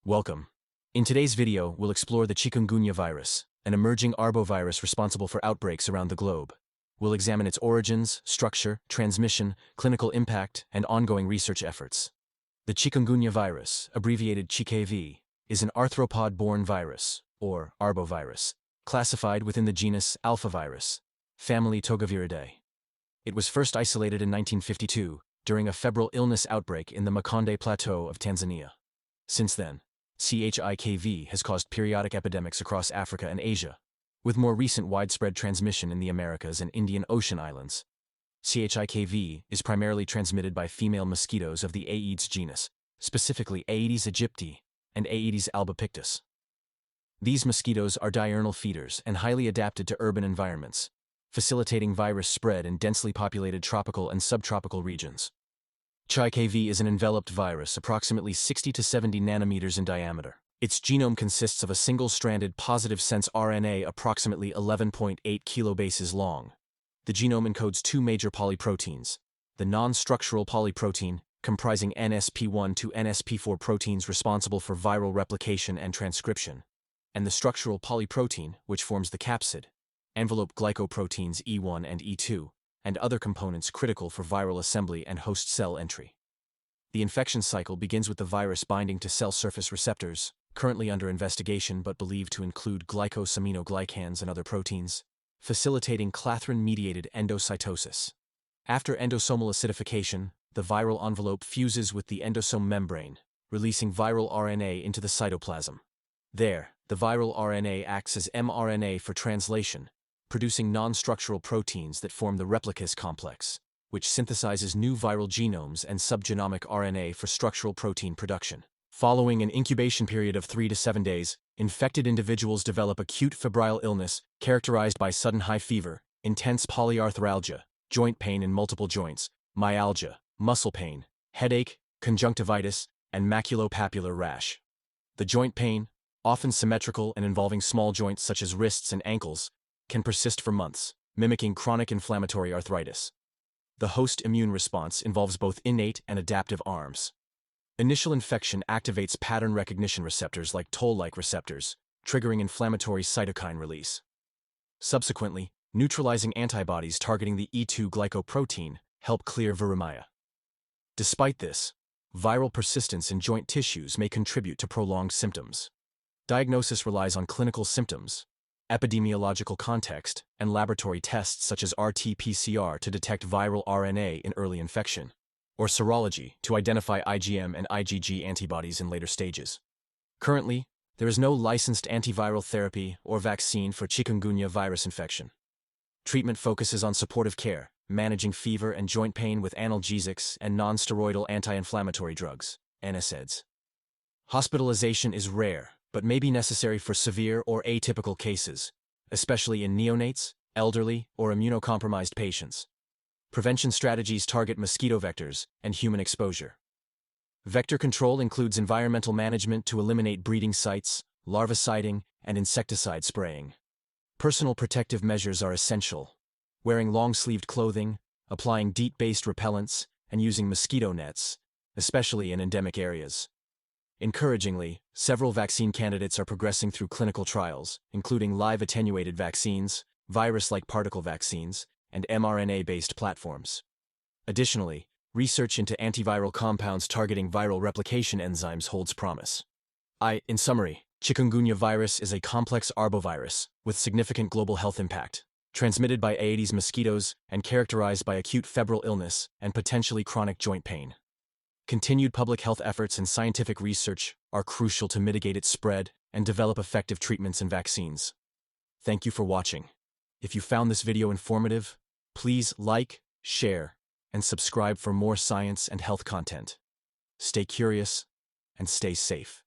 Welcome. In today's video, we'll explore the Chikungunya virus, an emerging arbovirus responsible for outbreaks around the globe. We'll examine its origins, structure, transmission, clinical impact, and ongoing research efforts. The Chikungunya virus, abbreviated ChiKV, is an arthropod-borne virus, or arbovirus, classified within the genus Alphavirus, family Togaviridae. It was first isolated in 1952 during a febrile illness outbreak in the Makonde Plateau of Tanzania. Since then, CHIKV has caused periodic epidemics across Africa and Asia, with more recent widespread transmission in the Americas and Indian Ocean islands. CHIKV is primarily transmitted by female mosquitoes of the Aedes genus, specifically Aedes aegypti and Aedes albopictus. These mosquitoes are diurnal feeders and highly adapted to urban environments, facilitating virus spread in densely populated tropical and subtropical regions. ChiKV is an enveloped virus approximately 60 to 70 nanometers in diameter. Its genome consists of a single-stranded positive sense RNA approximately 11.8 kilobases long. The genome encodes two major polyproteins: the non-structural polyprotein, comprising NSP1 to NSP4 proteins responsible for viral replication and transcription, and the structural polyprotein, which forms the capsid, envelope glycoproteins E1 and E2, and other components critical for viral assembly and host cell entry. The infection cycle begins with the virus binding to cell surface receptors, currently under investigation but believed to include glycosaminoglycans and other proteins, facilitating clathrin-mediated endocytosis. After endosomal acidification, the viral envelope fuses with the endosome membrane, releasing viral RNA into the cytoplasm. There, the viral RNA acts as mRNA for translation, producing non-structural proteins that form the replicase complex, which synthesizes new viral genomes and subgenomic RNA for structural protein production. Following an incubation period of 3 to 7 days, infected individuals develop acute febrile illness characterized by sudden high fever, intense polyarthralgia, joint pain in multiple joints, myalgia, muscle pain, headache, conjunctivitis, and maculopapular rash. The joint pain, often symmetrical and involving small joints such as wrists and ankles, can persist for months, mimicking chronic inflammatory arthritis. The host immune response involves both innate and adaptive arms. Initial infection activates pattern recognition receptors like toll-like receptors, triggering inflammatory cytokine release. Subsequently, neutralizing antibodies targeting the E2 glycoprotein help clear viremia. Despite this, viral persistence in joint tissues may contribute to prolonged symptoms. Diagnosis relies on clinical symptoms, epidemiological context, and laboratory tests such as RT-PCR to detect viral RNA in early infection, or serology to identify IgM and IgG antibodies in later stages. Currently, there is no licensed antiviral therapy or vaccine for Chikungunya virus infection. Treatment focuses on supportive care, managing fever and joint pain with analgesics and non-steroidal anti-inflammatory drugs, NSAIDs. Hospitalization is rare, but may be necessary for severe or atypical cases, especially in neonates, elderly, or immunocompromised patients. Prevention strategies target mosquito vectors and human exposure. Vector control includes environmental management to eliminate breeding sites, larviciding, and insecticide spraying. Personal protective measures are essential: wearing long-sleeved clothing, applying DEET-based repellents, and using mosquito nets, especially in endemic areas. Encouragingly, several vaccine candidates are progressing through clinical trials, including live attenuated vaccines, virus-like particle vaccines, and mRNA-based platforms. Additionally, research into antiviral compounds targeting viral replication enzymes holds promise. In summary, Chikungunya virus is a complex arbovirus with significant global health impact, transmitted by Aedes mosquitoes and characterized by acute febrile illness and potentially chronic joint pain. Continued public health efforts and scientific research are crucial to mitigate its spread and develop effective treatments and vaccines. Thank you for watching. If you found this video informative, please like, share, and subscribe for more science and health content. Stay curious and stay safe.